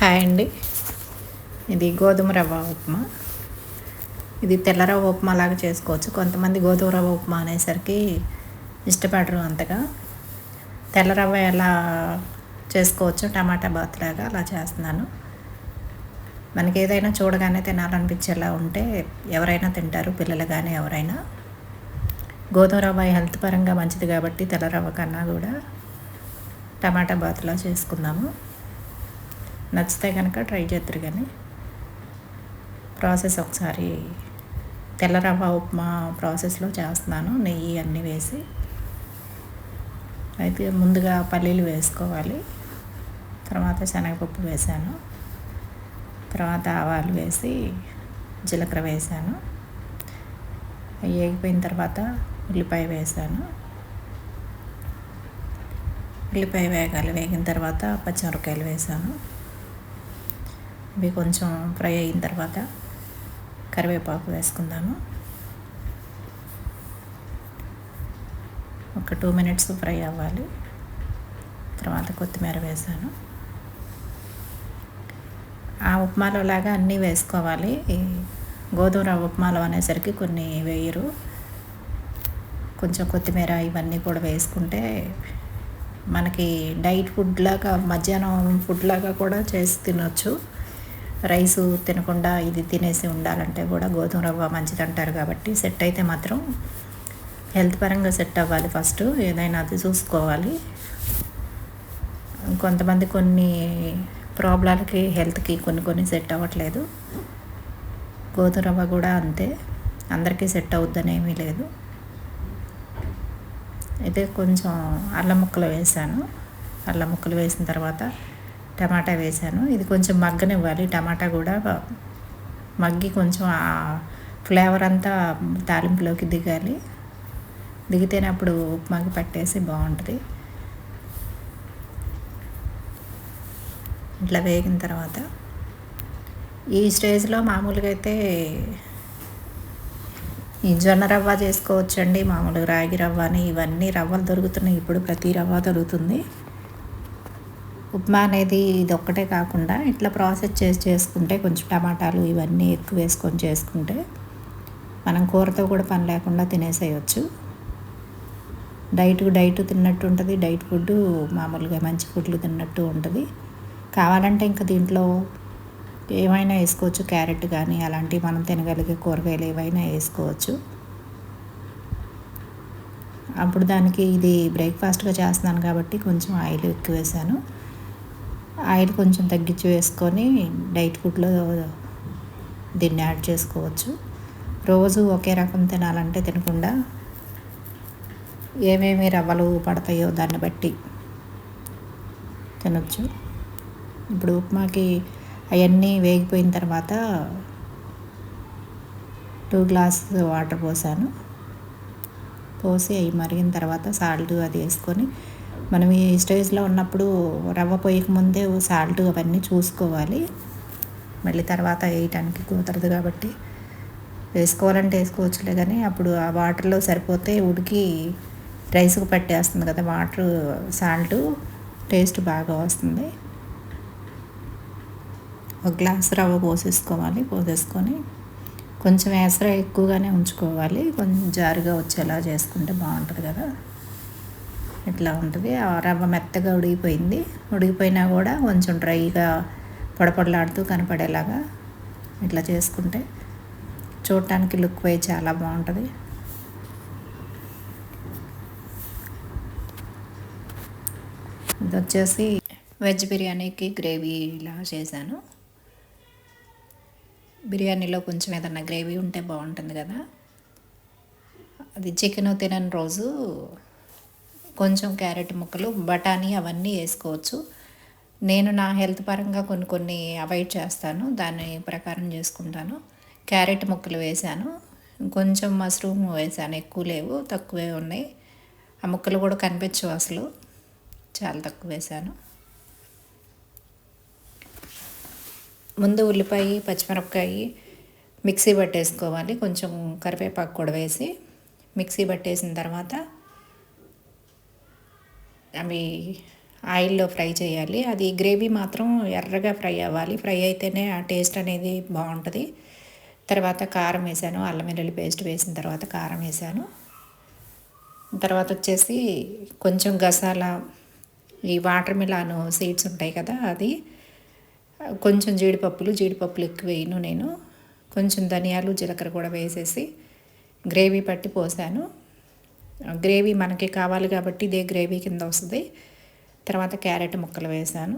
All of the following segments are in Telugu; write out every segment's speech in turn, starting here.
హాయ్ అండి. ఇది గోధుమ రవ్వ ఉప్మా. ఇది తెల్ల రవ్వ ఉప్మా లాగా చేసుకోవచ్చు. కొంతమంది గోధుమ రవ్వ ఉప్మా అనేసరికి ఇష్టపడరు అంతగా. తెల్ల రవ్వ ఎలా చేసుకోవచ్చు, టమాటా బాత్ లాగా అలా చేస్తున్నాను. మనకి ఏదైనా చూడగానే తినాలనిపించేలా ఉంటే ఎవరైనా తింటారు, పిల్లలు కానీ ఎవరైనా. గోధుమ రవ్వ హెల్త్ పరంగా మంచిది కాబట్టి తెల్ల రవ్వ కన్నా కూడా టమాటా బాత్లా చేసుకుందాము. నచ్చితే కనుక ట్రై చేద్దరు. కానీ ప్రాసెస్ ఒకసారి తెల్ల రవ్వ ఉప్మా ప్రాసెస్లో చేస్తున్నాను. నెయ్యి అన్నీ వేసి, అయితే ముందుగా పల్లీలు వేసుకోవాలి. తర్వాత శనగపప్పు వేసాను. తర్వాత ఆవాలు వేసి జీలకర్ర వేసాను. వేగిపోయిన తర్వాత ఉల్లిపాయ వేసాను. ఉల్లిపాయ వేగిన తర్వాత పచ్చిమిరపకాయలు వేసాను. ఇవి కొంచెం ఫ్రై అయిన తర్వాత కరివేపాకు వేసుకుందాము. ఒక 2 minutes ఫ్రై అవ్వాలి. తర్వాత కొత్తిమీర వేసాను. ఆ ఉప్మాలో లాగా అన్నీ వేసుకోవాలి. గోధుమ రవ్వ ఉప్మాలో అనేసరికి కొన్ని వేయరు. కొంచెం కొత్తిమీర ఇవన్నీ కూడా వేసుకుంటే మనకి డైట్ ఫుడ్ లాగా, మధ్యాహ్నం ఫుడ్ లాగా కూడా చేసి తినొచ్చు. రైసు తినకుండా ఇది తినేసి ఉండాలంటే కూడా గోధుమ రవ్వ మంచిది అంటారు కాబట్టి సెట్ అయితే మాత్రం హెల్త్ పరంగా సెట్ అవ్వాలి. ఫస్ట్ ఏదైనా అది చూసుకోవాలి. కొంతమంది కొన్ని ప్రాబ్లాలకి హెల్త్కి కొన్ని సెట్ అవ్వట్లేదు. గోధుమ రవ్వ కూడా అంతే, అందరికీ సెట్ అవుద్దని ఏమీ లేదు. అయితే కొంచెం అల్లం ముక్కలు వేసాను. అల్లం ముక్కలు వేసిన తర్వాత టమాటా వేసాను. ఇది కొంచెం మగ్గనివ్వాలి. టమాటా కూడా మగ్గి కొంచెం ఆ ఫ్లేవర్ అంతా తాలింపులోకి దిగాలి. దిగితేనే అప్పుడు ఉప్మాకి పట్టేసి బాగుంటుంది. ఇట్లా వేగిన తర్వాత ఈ స్టేజ్లో మామూలుగా అయితే ఈ జొన్న రవ్వ చేసుకోవచ్చండి. మామూలుగా రాగి రవ్వ అని ఇవన్నీ రవ్వలు దొరుకుతున్నాయి. ఇప్పుడు ప్రతి రవ్వ దొరుకుతుంది. ఉప్మా అనేది ఇది ఒక్కటే కాకుండా ఇట్లా ప్రాసెస్ చేసుకుంటే కొంచెం టమాటాలు ఇవన్నీ ఎక్కువ వేసుకొని చేసుకుంటే మనం కూరతో కూడా పని లేకుండా తినేసేయచ్చు. డైట్ తిన్నట్టు ఉంటుంది. డైట్ ఫుడ్ మామూలుగా మంచి ఫుడ్లు తిన్నట్టు ఉంటుంది. కావాలంటే ఇంకా దీంట్లో ఏమైనా వేసుకోవచ్చు. క్యారెట్ కానీ అలాంటివి మనం తినగలిగే కూరగాయలు ఏవైనా వేసుకోవచ్చు. అప్పుడు దానికి ఇది బ్రేక్ఫాస్ట్గా చేస్తున్నాను కాబట్టి కొంచెం ఆయిల్ ఎక్కువ వేసాను. ఆయిల్ కొంచెం తగ్గించి వేసుకొని డైట్ ఫుడ్లో దీన్ని యాడ్ చేసుకోవచ్చు. రోజు ఒకే రకం తినాలంటే తినకుండా ఏమేమి రవ్వలు పడతాయో దాన్ని బట్టి తినొచ్చు. ఇప్పుడు ఉప్మాకి అవన్నీ వేగిపోయిన తర్వాత 2 glasses వాటర్ పోసాను. పోసి అవి మరిగిన తర్వాత సాల్ట్ అది వేసుకొని, మనం ఈ స్టేజ్లో ఉన్నప్పుడు రవ్వ పోయక ముందే సాల్ట్ అవన్నీ చూసుకోవాలి. మళ్ళీ తర్వాత వేయటానికి కుదరదు కాబట్టి వేసుకోవాలంటే వేసుకోవచ్చులే. కానీ అప్పుడు ఆ వాటర్లో సరిపోతే ఉడికి రైస్కి పట్టేస్తుంది కదా వాటర్. సాల్ట్ టేస్ట్ బాగా వస్తుంది. 1 glass రవ్వ పోసేసుకొని కొంచెం ఎసరు ఎక్కువగానే ఉంచుకోవాలి. కొంచెం జారుగా వచ్చేలా చేసుకుంటే బాగుంటుంది కదా. ఇట్లా ఉంటుంది. ఆ రవ్వ మెత్తగా ఉడికిపోయినా కూడా కొంచెం డ్రైగా పొడపొడలాడుతూ కనపడేలాగా ఇట్లా చేసుకుంటే చూడటానికి లుక్ వై చాలా బాగుంటుంది. ఇది వచ్చేసి వెజ్ బిర్యానీకి గ్రేవీ ఇలా చేశాను. బిర్యానీలో కొంచెం ఏదన్నా గ్రేవీ ఉంటే బాగుంటుంది కదా. అది చికెన్ తినని రోజు కొంచెం క్యారెట్ ముక్కలు, బఠానీ అవన్నీ వేసుకోవచ్చు. నేను నా హెల్త్ పరంగా కొన్ని అవాయిడ్ చేస్తాను. దాని ప్రకారం చేసుకుంటాను. క్యారెట్ ముక్కలు వేసాను. కొంచెం మష్రూమ్ వేసాను. ఎక్కువ లేవు, తక్కువే ఉన్నాయి. ఆ ముక్కలు కూడా కనిపించవు అసలు, చాలా తక్కువ వేసాను. ముందు ఉల్లిపాయ, పచ్చిమిరపకాయ మిక్సీ పట్టేసుకోవాలి. కొంచెం కరివేపాకు కూడా వేసి మిక్సీ పట్టేసిన తర్వాత అవి ఆయిల్లో ఫ్రై చేయాలి. అది గ్రేవీ మాత్రం ఎర్రగా ఫ్రై అవ్వాలి. ఫ్రై అయితేనే ఆ టేస్ట్ అనేది బాగుంటుంది. తర్వాత కారం వేసాను, అల్లం వెల్లుల్లి పేస్ట్ వేసిన తర్వాత కారం వేసాను. తర్వాత వచ్చేసి కొంచెం గసాల, ఈ వాటర్ మిలాన్ సీడ్స్ ఉంటాయి కదా, అది కొంచెం జీడిపప్పులు ఎక్కువ వేయను నేను. కొంచెం ధనియాలు జీలకర్ర కూడా వేసేసి గ్రేవీ పట్టి పోసాను. గ్రేవీ మనకి కావాలి కాబట్టి ఇదే గ్రేవీ కింద వస్తుంది. తర్వాత క్యారెట్ ముక్కలు వేసాను.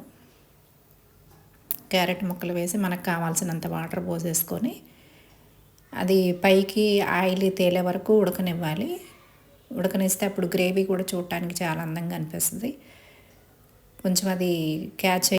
క్యారెట్ ముక్కలు వేసి మనకు కావాల్సినంత వాటర్ పోసేసుకొని అది పైకి ఆయిల్ తేలే వరకు ఉడకనివ్వాలి. ఉడకనిస్తే అప్పుడు గ్రేవీ కూడా చూడటానికి చాలా అందంగా అనిపిస్తుంది. కొంచెం అది క్యాచ్